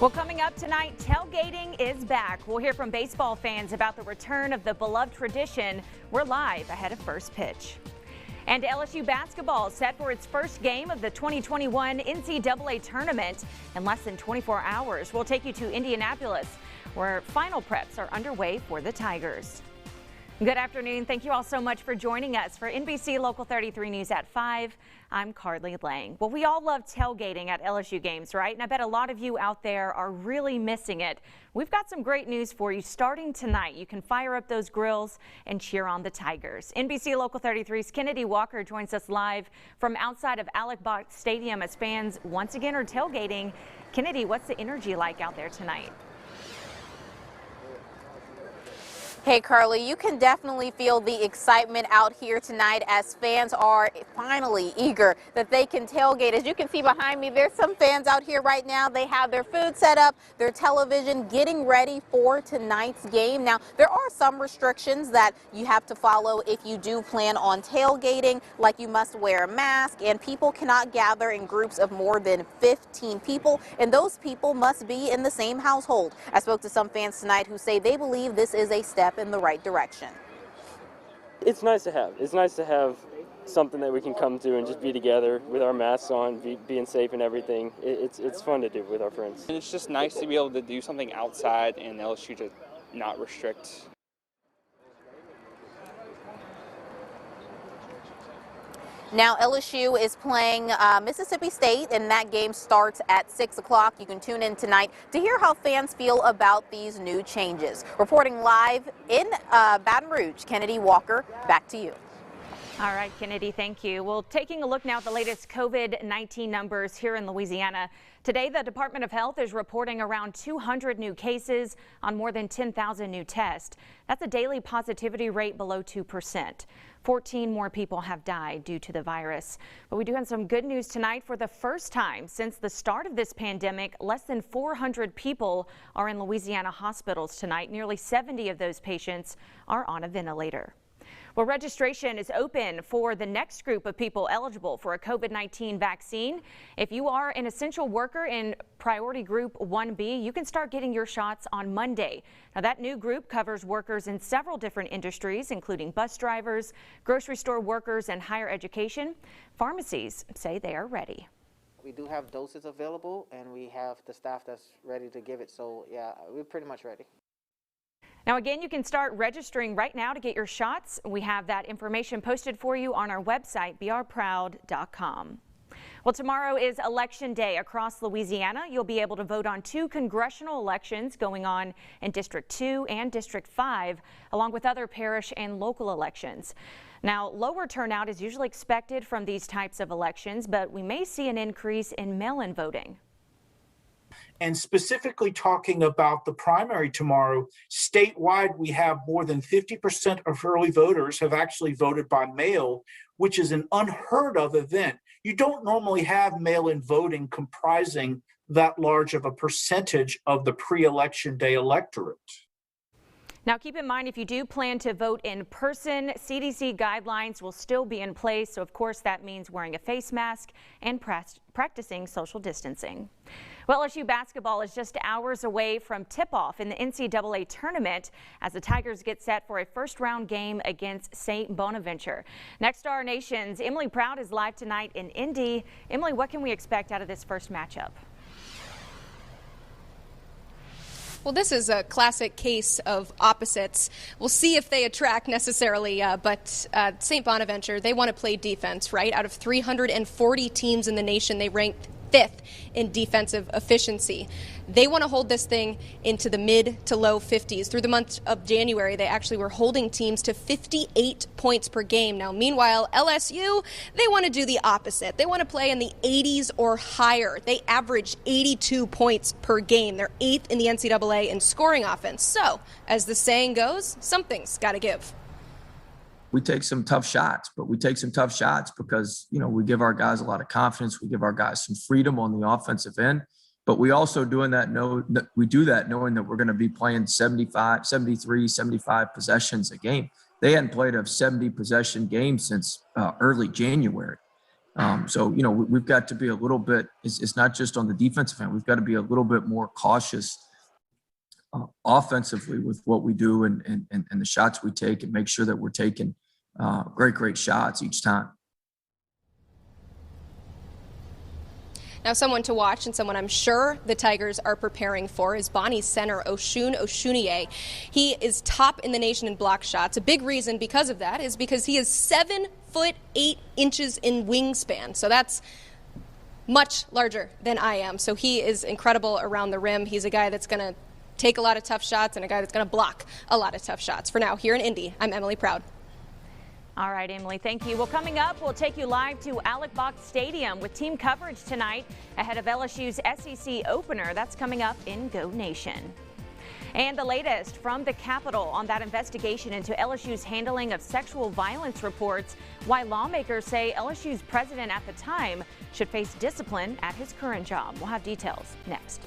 Well, coming up tonight, tailgating is back. We'll hear from baseball fans about the return of the beloved tradition. We're live ahead of first pitch. And LSU basketball is set for its first game of the 2021 NCAA tournament in less than 24 hours. We'll take you to Indianapolis, where final preps are underway for the Tigers. Good afternoon. Thank you all so much for joining us for NBC Local 33 News at 5. I'm Carly Lang. Well, we all love tailgating at LSU games, right? And I bet a lot of you out there are really missing it. We've got some great news for you. Starting tonight, you can fire up those grills and cheer on the Tigers. NBC Local 33's Kennedy Walker joins us live from outside of Alex Box Stadium as fans once again are tailgating. Kennedy, what's the energy like out there tonight? Hey Carly, you can definitely feel the excitement out here tonight as fans are finally eager that they can tailgate. As you can see behind me, there's some fans out here right now. They have their food set up, their television, getting ready for tonight's game. Now, there are some restrictions that you have to follow if you do plan on tailgating, like you must wear a mask and people cannot gather in groups of more than 15 people, and those people must be in the same household. I spoke to some fans tonight who say they believe this is a step in the right direction. It's nice to have. It's nice to have something that we can come to and just be together with our masks on, being safe and everything. It's fun to do with our friends. And it's just nice to be able to do something outside and LSU to not restrict. Now LSU is playing Mississippi State, and that game starts at 6 o'clock. You can tune in tonight to hear how fans feel about these new changes. Reporting live in Baton Rouge, Kennedy Walker, back to you. All right, Kennedy, thank you. Well, taking a look now at the latest COVID-19 numbers here in Louisiana. Today, the Department of Health is reporting around 200 new cases on more than 10,000 new tests. That's a daily positivity rate below 2%. 14 more people have died due to the virus. But we do have some good news tonight. For the first time since the start of this pandemic, less than 400 people are in Louisiana hospitals tonight. Nearly 70 of those patients are on a ventilator. Well, registration is open for the next group of people eligible for a COVID-19 vaccine. If you are an essential worker in Priority Group 1B, you can start getting your shots on Monday. Now, that new group covers workers in several different industries, including bus drivers, grocery store workers, and higher education. Pharmacies say they are ready. We do have doses available, and we have the staff that's ready to give it. So, yeah, we're pretty much ready. Now, again, you can start registering right now to get your shots. We have that information posted for you on our website, brproud.com. Well, tomorrow is Election Day across Louisiana. You'll be able to vote on 2 congressional elections going on in District 2 and District 5, along with other parish and local elections. Now, lower turnout is usually expected from these types of elections, but we may see an increase in mail-in voting. And specifically talking about the primary tomorrow, statewide, we have more than 50% of early voters have actually voted by mail, which is an unheard of event. You don't normally have mail-in voting comprising that large of a percentage of the pre-election day electorate. Now, keep in mind, if you do plan to vote in person, CDC guidelines will still be in place. So, of course, that means wearing a face mask and practicing social distancing. Well, LSU basketball is just hours away from tip-off in the NCAA tournament as the Tigers get set for a first-round game against St. Bonaventure. Next, our nation's Emily Proud is live tonight in Indy. Emily, what can we expect out of this first matchup? Well, this is a classic case of opposites. We'll see if they attract necessarily, but St. Bonaventure, they want to play defense, right? Out of 340 teams in the nation, they ranked 5th in defensive efficiency. They want to hold this thing into the mid to low 50s. Through the month of January, they actually were holding teams to 58 points per game. Now, meanwhile, LSU, they want to do the opposite. They want to play in the 80s or higher. They average 82 points per game. They're 8th in the NCAA in scoring offense. So, as the saying goes, something's got to give. We take some tough shots, but we take some tough shots because, you know, we give our guys a lot of confidence. We give our guys some freedom on the offensive end, but we also do that knowing that we're going to be playing 75, 73, 75 possessions a game. They hadn't played a 70 possession game since early January. So, you know, we've got to be a little bit, it's not just on the defensive end, we've got to be a little bit more cautious offensively with what we do and the shots we take, and make sure that we're taking great shots each time. Now, someone to watch and someone I'm sure the Tigers are preparing for is Bonnie's center, Osun Osunniyi. He is top in the nation in block shots. A big reason because of that is because he is 7'8" in wingspan. So that's much larger than I am. So he is incredible around the rim. He's a guy that's going to take a lot of tough shots and a guy that's going to block a lot of tough shots. For now, here in Indy, I'm Emily Proud. All right, Emily, thank you. Well, coming up, we'll take you live to Alex Box Stadium with team coverage tonight ahead of LSU's SEC opener. That's coming up in Go Nation. And the latest from the Capitol on that investigation into LSU's handling of sexual violence reports, why lawmakers say LSU's president at the time should face discipline at his current job. We'll have details next.